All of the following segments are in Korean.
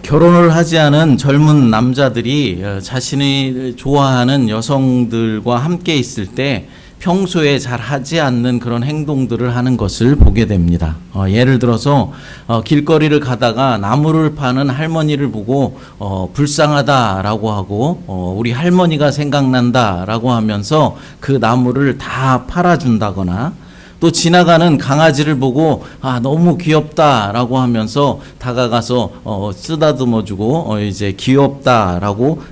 결혼을 하지 않은 젊은 남자들이 자신이 좋아하는 여성들과 함께 있을 때 평소에 잘 하지 않는 그런 행동들을 하는 것을 보게 됩니다. 예를 들어서 길거리를 가다가 나무를 파는 할머니를 보고 불쌍하다라고 하고 우리 할머니가 생각난다라고 하면서 그 나무를 다 팔아준다거나, 또 지나가는 강아지를 보고 너무 귀엽다라고 하면서 다가가서 쓰다듬어주고 이제 귀엽다라고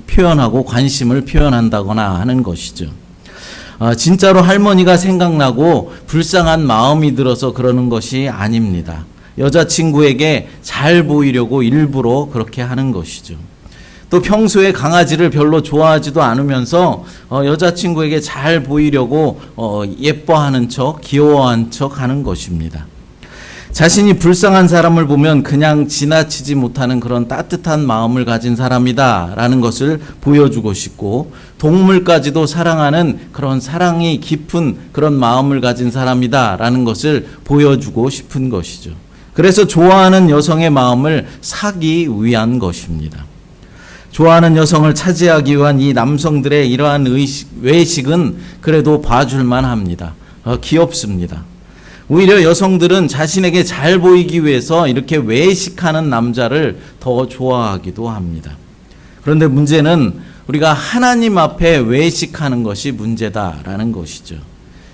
표현하고 관심을 표현한다거나 하는 것이죠. 진짜로 할머니가 생각나고 불쌍한 마음이 들어서 그러는 것이 아닙니다. 여자친구에게 잘 보이려고 일부러 그렇게 하는 것이죠. 또 평소에 강아지를 별로 좋아하지도 않으면서 여자친구에게 잘 보이려고 예뻐하는 척, 귀여워하는 척 하는 것입니다. 자신이 불쌍한 사람을 보면 그냥 지나치지 못하는 그런 따뜻한 마음을 가진 사람이다라는 것을 보여주고 싶고, 동물까지도 사랑하는 그런 사랑이 깊은 그런 마음을 가진 사람이다라는 것을 보여주고 싶은 것이죠. 그래서 좋아하는 여성의 마음을 사기 위한 것입니다. 좋아하는 여성을 차지하기 위한 이 남성들의 이러한 외식은 그래도 봐줄만 합니다. 귀엽습니다. 오히려 여성들은 자신에게 잘 보이기 위해서 이렇게 외식하는 남자를 더 좋아하기도 합니다. 그런데 문제는 우리가 하나님 앞에 외식하는 것이 문제다라는 것이죠.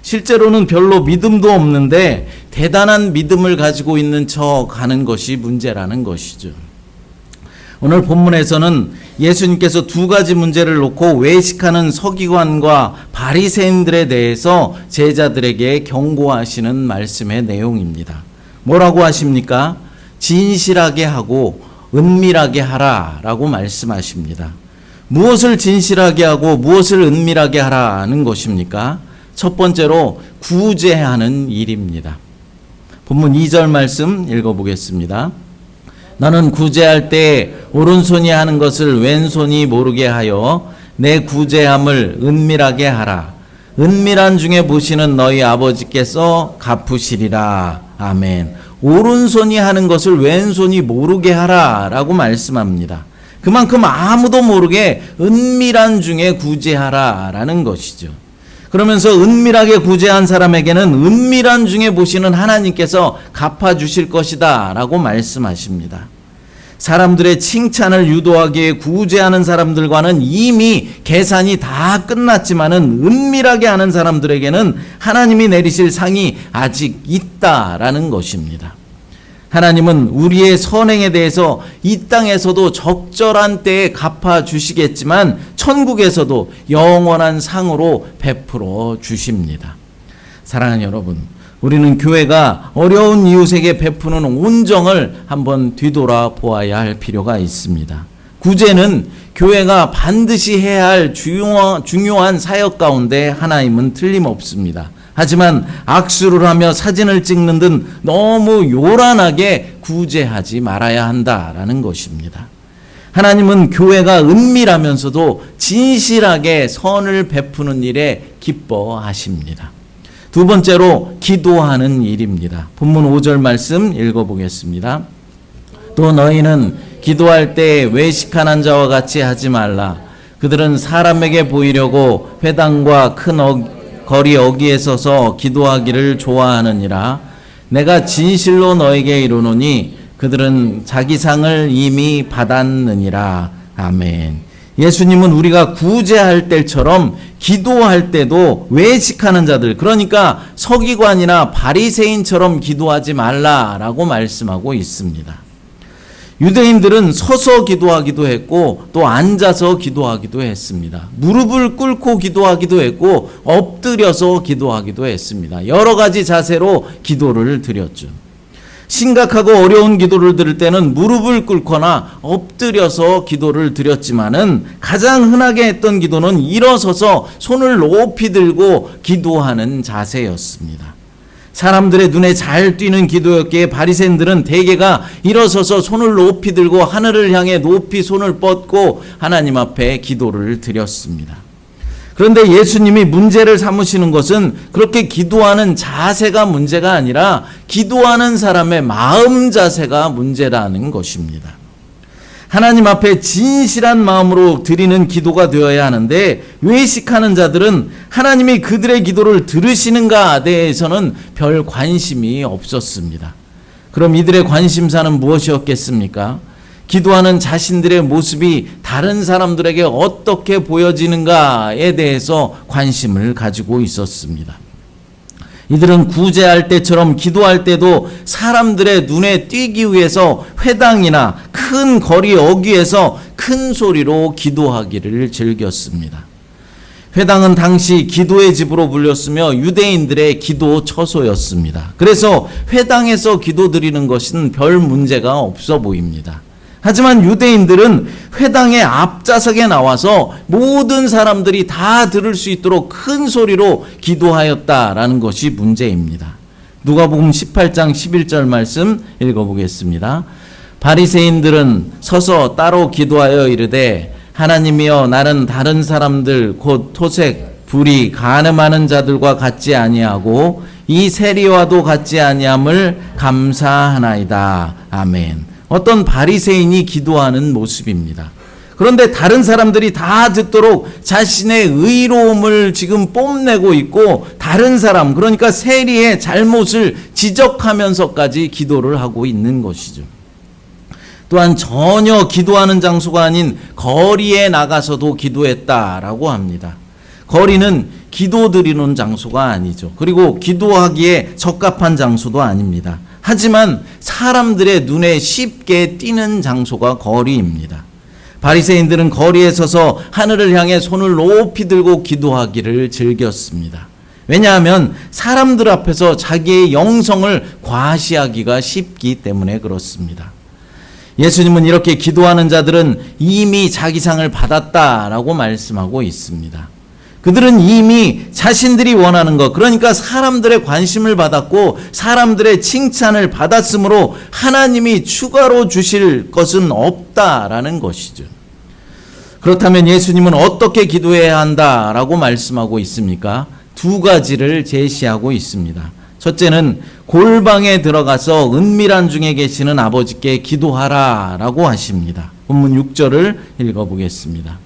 실제로는 별로 믿음도 없는데 대단한 믿음을 가지고 있는 척 하는 것이 문제라는 것이죠. 오늘 본문에서는 예수님께서 두 가지 문제를 놓고 외식하는 서기관과 바리새인들에 대해서 제자들에게 경고하시는 말씀의 내용입니다. 뭐라고 하십니까? 진실하게 하고 은밀하게 하라라고 말씀하십니다. 무엇을 진실하게 하고 무엇을 은밀하게 하라는 것입니까? 첫 번째로 구제하는 일입니다. 본문 2절 말씀 읽어보겠습니다. 너는 구제할 때 오른손이 하는 것을 왼손이 모르게 하여 내 구제함을 은밀하게 하라. 은밀한 중에 보시는 너희 아버지께서 갚으시리라. 아멘. 오른손이 하는 것을 왼손이 모르게 하라라고 말씀합니다. 그만큼 아무도 모르게 은밀한 중에 구제하라라는 것이죠. 그러면서 은밀하게 구제한 사람에게는 은밀한 중에 보시는 하나님께서 갚아주실 것이다 라고 말씀하십니다. 사람들의 칭찬을 유도하기 위해 구제하는 사람들과는 이미 계산이 다 끝났지만은 은밀하게 하는 사람들에게는 하나님이 내리실 상이 아직 있다라는 것입니다. 하나님은 우리의 선행에 대해서 이 땅에서도 적절한 때에 갚아주시겠지만 천국에서도 영원한 상으로 베풀어 주십니다. 사랑하는 여러분, 우리는 교회가 어려운 이웃에게 베푸는 온정을 한번 뒤돌아 보아야 할 필요가 있습니다. 구제는 교회가 반드시 해야 할 중요한 사역 가운데 하나임은 틀림없습니다. 하지만 악수를 하며 사진을 찍는 듯 너무 요란하게 구제하지 말아야 한다라는 것입니다. 하나님은 교회가 은밀하면서도 진실하게 선을 베푸는 일에 기뻐하십니다. 두 번째로 기도하는 일입니다. 본문 5절 말씀 읽어보겠습니다. 또 너희는 기도할 때 외식하는 자와 같이 하지 말라. 그들은 사람에게 보이려고 회당과 큰 거리 어귀에 서서 기도하기를 좋아하느니라. 내가 진실로 너에게 이르노니 그들은 자기 상을 이미 받았느니라. 아멘. 예수님은 우리가 구제할 때처럼 기도할 때도 외식하는 자들, 그러니까 서기관이나 바리새인처럼 기도하지 말라라고 말씀하고 있습니다. 유대인들은 서서 기도하기도 했고 또 앉아서 기도하기도 했습니다. 무릎을 꿇고 기도하기도 했고 엎드려서 기도하기도 했습니다. 여러 가지 자세로 기도를 드렸죠. 심각하고 어려운 기도를 드릴 때는 무릎을 꿇거나 엎드려서 기도를 드렸지만은 가장 흔하게 했던 기도는 일어서서 손을 높이 들고 기도하는 자세였습니다. 사람들의 눈에 잘 띄는 기도였기에 바리새인들은 대개가 일어서서 손을 높이 들고 하늘을 향해 높이 손을 뻗고 하나님 앞에 기도를 드렸습니다. 그런데 예수님이 문제를 삼으시는 것은 그렇게 기도하는 자세가 문제가 아니라 기도하는 사람의 마음 자세가 문제라는 것입니다. 하나님 앞에 진실한 마음으로 드리는 기도가 되어야 하는데 외식하는 자들은 하나님이 그들의 기도를 들으시는가에 대해서는 별 관심이 없었습니다. 그럼 이들의 관심사는 무엇이었겠습니까? 기도하는 자신들의 모습이 다른 사람들에게 어떻게 보여지는가에 대해서 관심을 가지고 있었습니다. 이들은 구제할 때처럼 기도할 때도 사람들의 눈에 띄기 위해서 회당이나 큰 거리 어귀에서 큰 소리로 기도하기를 즐겼습니다. 회당은 당시 기도의 집으로 불렸으며 유대인들의 기도 처소였습니다. 그래서 회당에서 기도드리는 것은 별 문제가 없어 보입니다. 하지만 유대인들은 회당의 앞좌석에 나와서 모든 사람들이 다 들을 수 있도록 큰 소리로 기도하였다라는 것이 문제입니다. 누가복음 18장 11절 말씀 읽어보겠습니다. 바리새인들은 서서 따로 기도하여 이르되 하나님이여 나는 다른 사람들 곧 토색, 불의, 간음하는 자들과 같지 아니하고 이 세리와도 같지 아니함을 감사하나이다. 아멘. 어떤 바리새인이 기도하는 모습입니다. 그런데 다른 사람들이 다 듣도록 자신의 의로움을 지금 뽐내고 있고 다른 사람, 그러니까 세리의 잘못을 지적하면서까지 기도를 하고 있는 것이죠. 또한 전혀 기도하는 장소가 아닌 거리에 나가서도 기도했다라고 합니다. 거리는 기도드리는 장소가 아니죠. 그리고 기도하기에 적합한 장소도 아닙니다. 하지만 사람들의 눈에 쉽게 띄는 장소가 거리입니다. 바리새인들은 거리에 서서 하늘을 향해 손을 높이 들고 기도하기를 즐겼습니다. 왜냐하면 사람들 앞에서 자기의 영성을 과시하기가 쉽기 때문에 그렇습니다. 예수님은 이렇게 기도하는 자들은 이미 자기 상을 받았다라고 말씀하고 있습니다. 그들은 이미 자신들이 원하는 것, 그러니까 사람들의 관심을 받았고 사람들의 칭찬을 받았으므로 하나님이 추가로 주실 것은 없다라는 것이죠. 그렇다면 예수님은 어떻게 기도해야 한다라고 말씀하고 있습니까? 두 가지를 제시하고 있습니다. 첫째는 골방에 들어가서 은밀한 중에 계시는 아버지께 기도하라라고 하십니다. 본문 6절을 읽어보겠습니다.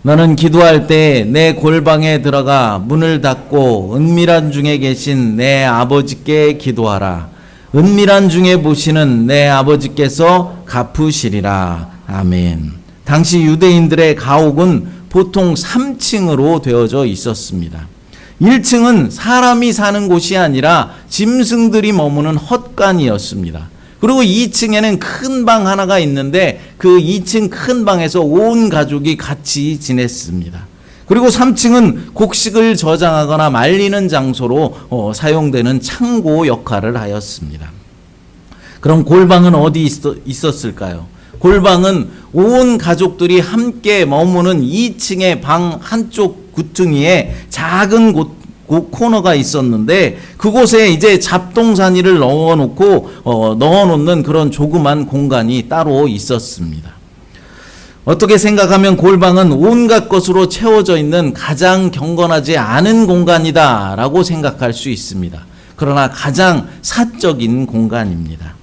너는 기도할 때 내 골방에 들어가 문을 닫고 은밀한 중에 계신 내 아버지께 기도하라. 은밀한 중에 보시는 내 아버지께서 갚으시리라. 아멘. 당시 유대인들의 가옥은 보통 3층으로 되어져 있었습니다. 1층은 사람이 사는 곳이 아니라 짐승들이 머무는 헛간이었습니다. 그리고 2층에는 큰 방 하나가 있는데 그 2층 큰 방에서 온 가족이 같이 지냈습니다. 그리고 3층은 곡식을 저장하거나 말리는 장소로 사용되는 창고 역할을 하였습니다. 그럼 골방은 어디 있었을까요? 골방은 온 가족들이 함께 머무는 2층의 방 한쪽 구퉁이에 작은 코너가 있었는데 그곳에 이제 잡동사니를 넣어놓는 그런 조그만 공간이 따로 있었습니다. 어떻게 생각하면 골방은 온갖 것으로 채워져 있는 가장 경건하지 않은 공간이다라고 생각할 수 있습니다. 그러나 가장 사적인 공간입니다.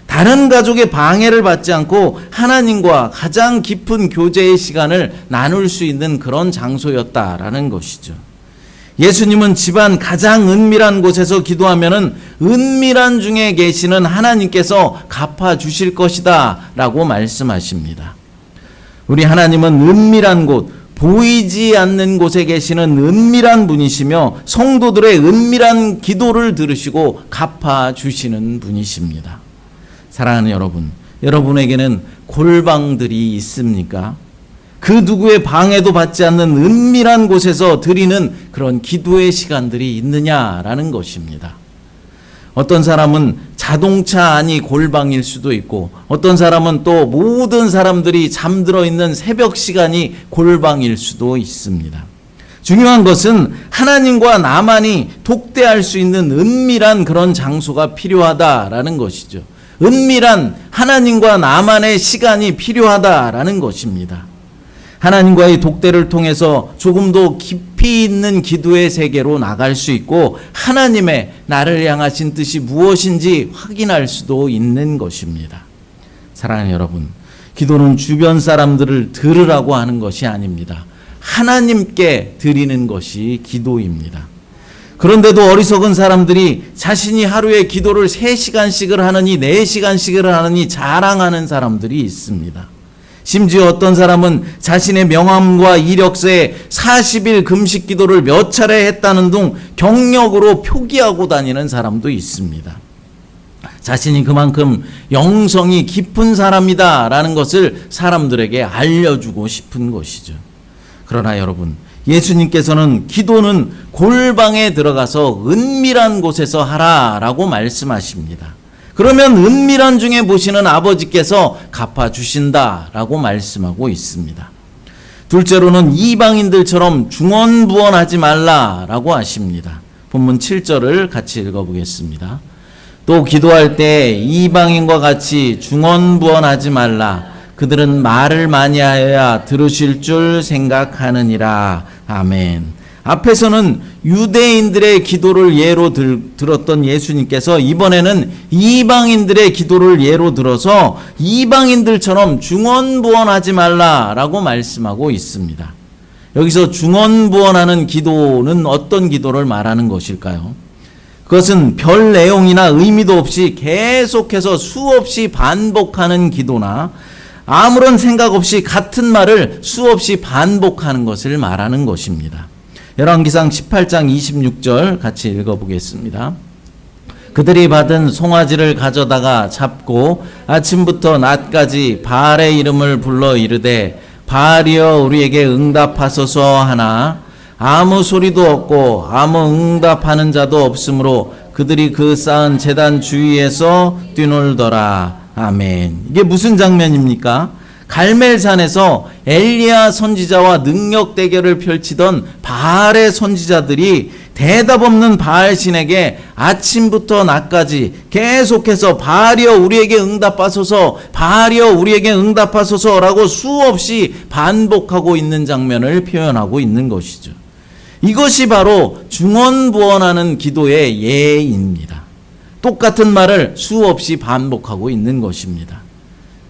다른 가족의 방해를 받지 않고 하나님과 가장 깊은 교제의 시간을 나눌 수 있는 그런 장소였다라는 것이죠. 예수님은 집안 가장 은밀한 곳에서 기도하면은 은밀한 중에 계시는 하나님께서 갚아주실 것이다 라고 말씀하십니다. 우리 하나님은 은밀한 곳, 보이지 않는 곳에 계시는 은밀한 분이시며 성도들의 은밀한 기도를 들으시고 갚아주시는 분이십니다. 사랑하는 여러분, 여러분에게는 골방들이 있습니까? 그 누구의 방해도 받지 않는 은밀한 곳에서 드리는 그런 기도의 시간들이 있느냐라는 것입니다. 어떤 사람은 자동차 안이 골방일 수도 있고 어떤 사람은 또 모든 사람들이 잠들어 있는 새벽 시간이 골방일 수도 있습니다. 중요한 것은 하나님과 나만이 독대할 수 있는 은밀한 그런 장소가 필요하다라는 것이죠. 은밀한 하나님과 나만의 시간이 필요하다라는 것입니다. 하나님과의 독대를 통해서 조금 더 깊이 있는 기도의 세계로 나갈 수 있고 하나님의 나를 향하신 뜻이 무엇인지 확인할 수도 있는 것입니다. 사랑하는 여러분, 기도는 주변 사람들을 들으라고 하는 것이 아닙니다. 하나님께 드리는 것이 기도입니다. 그런데도 어리석은 사람들이 자신이 하루에 기도를 3시간씩을 하느니 4시간씩을 하느니 자랑하는 사람들이 있습니다. 심지어 어떤 사람은 자신의 명함과 이력서에 40일 금식 기도를 몇 차례 했다는 등 경력으로 표기하고 다니는 사람도 있습니다. 자신이 그만큼 영성이 깊은 사람이다 라는 것을 사람들에게 알려주고 싶은 것이죠. 그러나 여러분, 예수님께서는 기도는 골방에 들어가서 은밀한 곳에서 하라라고 말씀하십니다. 그러면 은밀한 중에 보시는 아버지께서 갚아주신다라고 말씀하고 있습니다. 둘째로는 이방인들처럼 중언부언하지 말라라고 하십니다. 본문 7절을 같이 읽어보겠습니다. 또 기도할 때 이방인과 같이 중언부언하지 말라. 그들은 말을 많이 하여야 들으실 줄 생각하느니라. 아멘. 앞에서는 유대인들의 기도를 예로 들었던 예수님께서 이번에는 이방인들의 기도를 예로 들어서 이방인들처럼 중언부언하지 말라라고 말씀하고 있습니다. 여기서 중언부언하는 기도는 어떤 기도를 말하는 것일까요? 그것은 별 내용이나 의미도 없이 계속해서 수없이 반복하는 기도나 아무런 생각 없이 같은 말을 수없이 반복하는 것을 말하는 것입니다. 열왕기상 18장 26절 같이 읽어보겠습니다. 그들이 받은 송아지를 가져다가 잡고 아침부터 낮까지 바알의 이름을 불러 이르되 바알이여 우리에게 응답하소서 하나 아무 소리도 없고 아무 응답하는 자도 없으므로 그들이 그 쌓은 제단 주위에서 뛰놀더라. 아멘. 이게 무슨 장면입니까? 갈멜산에서 엘리야 선지자와 능력 대결을 펼치던 바알의 선지자들이 대답 없는 바알 신에게 아침부터 낮까지 계속해서 바알이여 우리에게 응답하소서, 바알이여 우리에게 응답하소서라고 수없이 반복하고 있는 장면을 표현하고 있는 것이죠. 이것이 바로 중언부언하는 기도의 예입니다. 똑같은 말을 수없이 반복하고 있는 것입니다.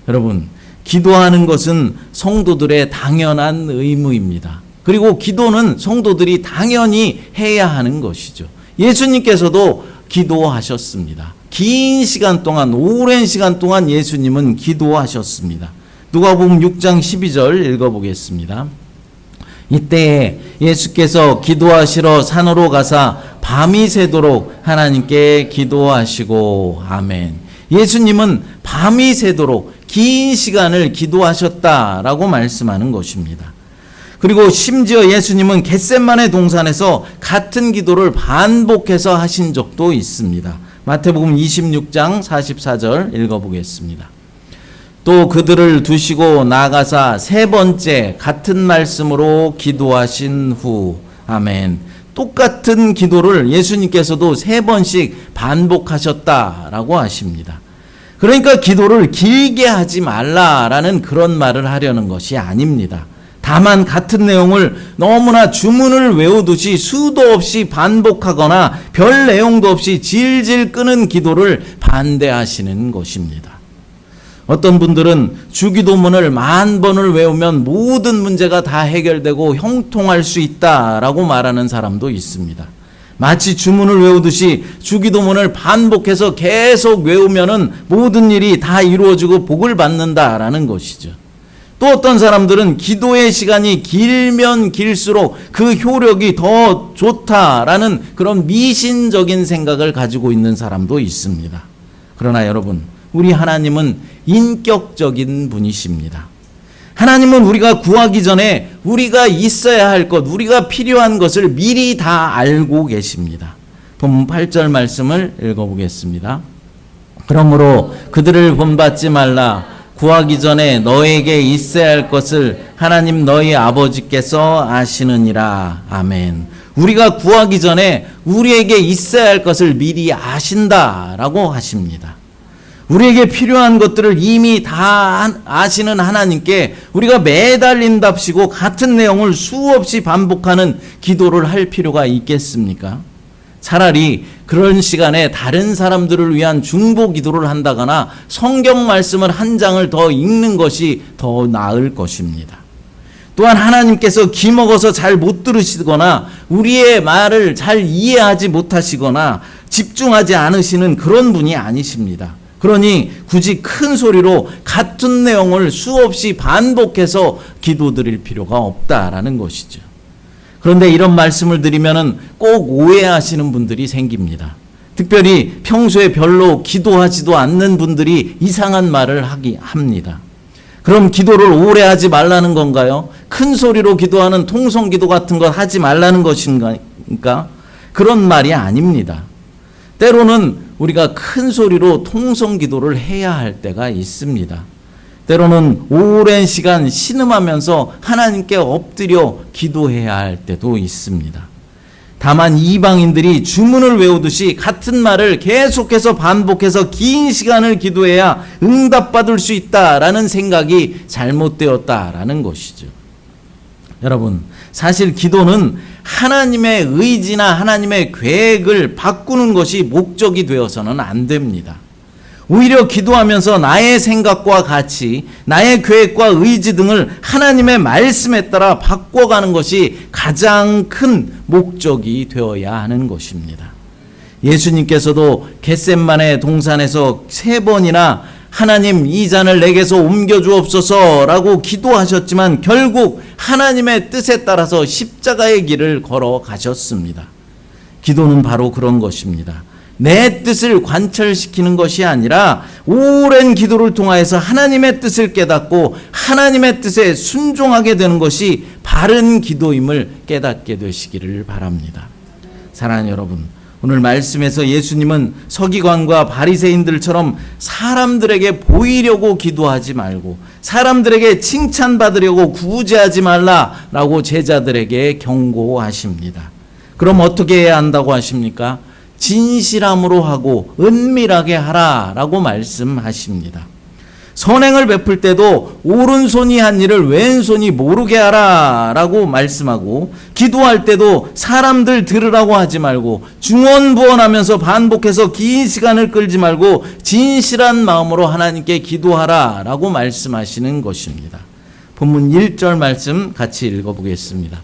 여러분, 기도하는 것은 성도들의 당연한 의무입니다. 그리고 기도는 성도들이 당연히 해야 하는 것이죠. 예수님께서도 기도하셨습니다. 긴 시간 동안, 오랜 시간 동안 예수님은 기도하셨습니다. 누가복음 6장 12절 읽어보겠습니다. 이때에 예수께서 기도하시러 산으로 가사 밤이 새도록 하나님께 기도하시고 아멘. 예수님은 밤이 새도록 긴 시간을 기도하셨다라고 말씀하는 것입니다. 그리고 심지어 예수님은 겟셋마네 동산에서 같은 기도를 반복해서 하신 적도 있습니다. 마태복음 26장 44절 읽어보겠습니다. 또 그들을 두시고 나가사 3번째 같은 말씀으로 기도하신 후 아멘. 똑같은 기도를 예수님께서도 3번씩 반복하셨다라고 하십니다. 그러니까 기도를 길게 하지 말라라는 그런 말을 하려는 것이 아닙니다. 다만 같은 내용을 너무나 주문을 외우듯이 수도 없이 반복하거나 별 내용도 없이 질질 끄는 기도를 반대하시는 것입니다. 어떤 분들은 주기도문을 10,000번을 외우면 모든 문제가 다 해결되고 형통할 수 있다라고 말하는 사람도 있습니다. 마치 주문을 외우듯이 주기도문을 반복해서 계속 외우면은 모든 일이 다 이루어지고 복을 받는다라는 것이죠. 또 어떤 사람들은 기도의 시간이 길면 길수록 그 효력이 더 좋다라는 그런 미신적인 생각을 가지고 있는 사람도 있습니다. 그러나 여러분, 우리 하나님은 인격적인 분이십니다. 하나님은 우리가 구하기 전에 우리가 있어야 할 것, 우리가 필요한 것을 미리 다 알고 계십니다. 본문 8절 말씀을 읽어보겠습니다. 그러므로 그들을 본받지 말라. 구하기 전에 너에게 있어야 할 것을 하나님 너희 아버지께서 아시느니라. 아멘. 우리가 구하기 전에 우리에게 있어야 할 것을 미리 아신다라고 하십니다. 우리에게 필요한 것들을 이미 다 아시는 하나님께 우리가 매달린답시고 같은 내용을 수없이 반복하는 기도를 할 필요가 있겠습니까? 차라리 그런 시간에 다른 사람들을 위한 중보 기도를 한다거나 성경 말씀을 한 장을 더 읽는 것이 더 나을 것입니다. 또한 하나님께서 기먹어서 잘 못 들으시거나 우리의 말을 잘 이해하지 못하시거나 집중하지 않으시는 그런 분이 아니십니다. 그러니 굳이 큰 소리로 같은 내용을 수없이 반복해서 기도드릴 필요가 없다라는 것이죠. 그런데 이런 말씀을 드리면은 꼭 오해하시는 분들이 생깁니다. 특별히 평소에 별로 기도하지도 않는 분들이 이상한 말을 합니다. 그럼 기도를 오래 하지 말라는 건가요? 큰 소리로 기도하는 통성기도 같은 것 하지 말라는 것인가? 그런 말이 아닙니다. 때로는 우리가 큰 소리로 통성기도를 해야 할 때가 있습니다. 때로는 오랜 시간 신음하면서 하나님께 엎드려 기도해야 할 때도 있습니다. 다만 이방인들이 주문을 외우듯이 같은 말을 계속해서 반복해서 긴 시간을 기도해야 응답받을 수 있다라는 생각이 잘못되었다라는 것이죠. 여러분, 사실 기도는 하나님의 의지나 하나님의 계획을 바꾸는 것이 목적이 되어서는 안 됩니다. 오히려 기도하면서 나의 생각과 가치, 나의 계획과 의지 등을 하나님의 말씀에 따라 바꿔가는 것이 가장 큰 목적이 되어야 하는 것입니다. 예수님께서도 겟셋마네 동산에서 3번이나 하나님 이 잔을 내게서 옮겨주옵소서 라고 기도하셨지만 결국 하나님의 뜻에 따라서 십자가의 길을 걸어가셨습니다. 기도는 바로 그런 것입니다. 내 뜻을 관철시키는 것이 아니라 오랜 기도를 통하여서 하나님의 뜻을 깨닫고 하나님의 뜻에 순종하게 되는 것이 바른 기도임을 깨닫게 되시기를 바랍니다. 사랑하는 여러분, 오늘 말씀에서 예수님은 서기관과 바리새인들처럼 사람들에게 보이려고 기도하지 말고 사람들에게 칭찬받으려고 구제하지 말라라고 제자들에게 경고하십니다. 그럼 어떻게 해야 한다고 하십니까? 진실함으로 하고 은밀하게 하라라고 말씀하십니다. 선행을 베풀 때도 오른손이 한 일을 왼손이 모르게 하라라고 말씀하고, 기도할 때도 사람들 들으라고 하지 말고 중언부언하면서 반복해서 긴 시간을 끌지 말고 진실한 마음으로 하나님께 기도하라라고 말씀하시는 것입니다. 본문 1절 말씀 같이 읽어보겠습니다.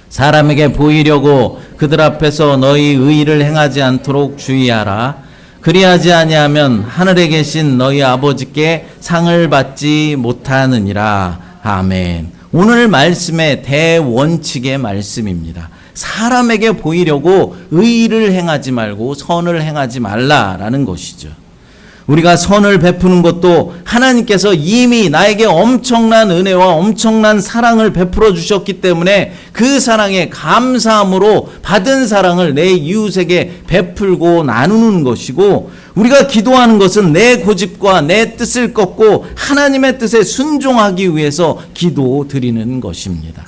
사람에게 보이려고 그들 앞에서 너희 의의를 행하지 않도록 주의하라. 그리하지 아니하면 하늘에 계신 너희 아버지께 상을 받지 못하느니라. 아멘. 오늘 말씀의 대원칙의 말씀입니다. 사람에게 보이려고 의의를 행하지 말고 선을 행하지 말라라는 것이죠. 우리가 선을 베푸는 것도 하나님께서 이미 나에게 엄청난 은혜와 엄청난 사랑을 베풀어 주셨기 때문에 그 사랑에 감사함으로 받은 사랑을 내 이웃에게 베풀고 나누는 것이고, 우리가 기도하는 것은 내 고집과 내 뜻을 꺾고 하나님의 뜻에 순종하기 위해서 기도드리는 것입니다.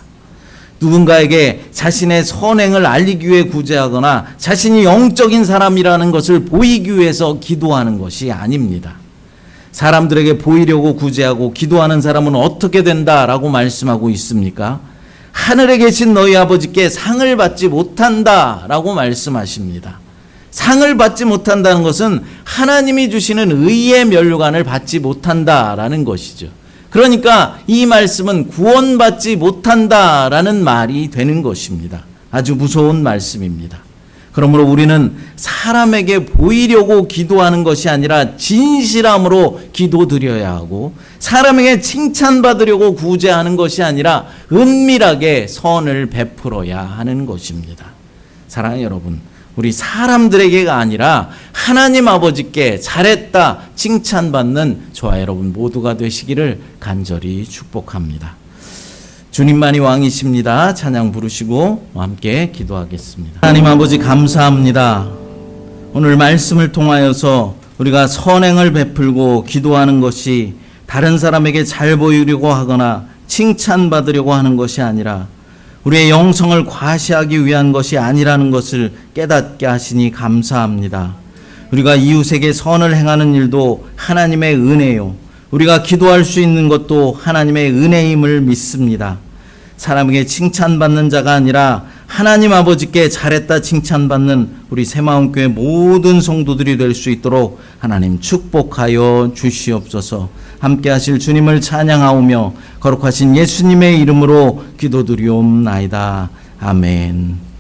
누군가에게 자신의 선행을 알리기 위해 구제하거나 자신이 영적인 사람이라는 것을 보이기 위해서 기도하는 것이 아닙니다. 사람들에게 보이려고 구제하고 기도하는 사람은 어떻게 된다라고 말씀하고 있습니까? 하늘에 계신 너희 아버지께 상을 받지 못한다라고 말씀하십니다. 상을 받지 못한다는 것은 하나님이 주시는 의의 면류관을 받지 못한다라는 것이죠. 그러니까 이 말씀은 구원받지 못한다라는 말이 되는 것입니다. 아주 무서운 말씀입니다. 그러므로 우리는 사람에게 보이려고 기도하는 것이 아니라 진실함으로 기도드려야 하고, 사람에게 칭찬받으려고 구제하는 것이 아니라 은밀하게 선을 베풀어야 하는 것입니다. 사랑하는 여러분, 우리 사람들에게가 아니라 하나님 아버지께 잘했다 칭찬받는 저와 여러분 모두가 되시기를 간절히 축복합니다. 주님만이 왕이십니다. 찬양 부르시고 함께 기도하겠습니다. 하나님 아버지 감사합니다. 오늘 말씀을 통하여서 우리가 선행을 베풀고 기도하는 것이 다른 사람에게 잘 보이려고 하거나 칭찬받으려고 하는 것이 아니라 우리의 영성을 과시하기 위한 것이 아니라는 것을 깨닫게 하시니 감사합니다. 우리가 이웃에게 선을 행하는 일도 하나님의 은혜요. 우리가 기도할 수 있는 것도 하나님의 은혜임을 믿습니다. 사람에게 칭찬받는 자가 아니라 하나님 아버지께 잘했다 칭찬받는 우리 새마음교회 모든 성도들이 될 수 있도록 하나님 축복하여 주시옵소서. 함께 하실 주님을 찬양하오며 거룩하신 예수님의 이름으로 기도드리옵나이다. 아멘.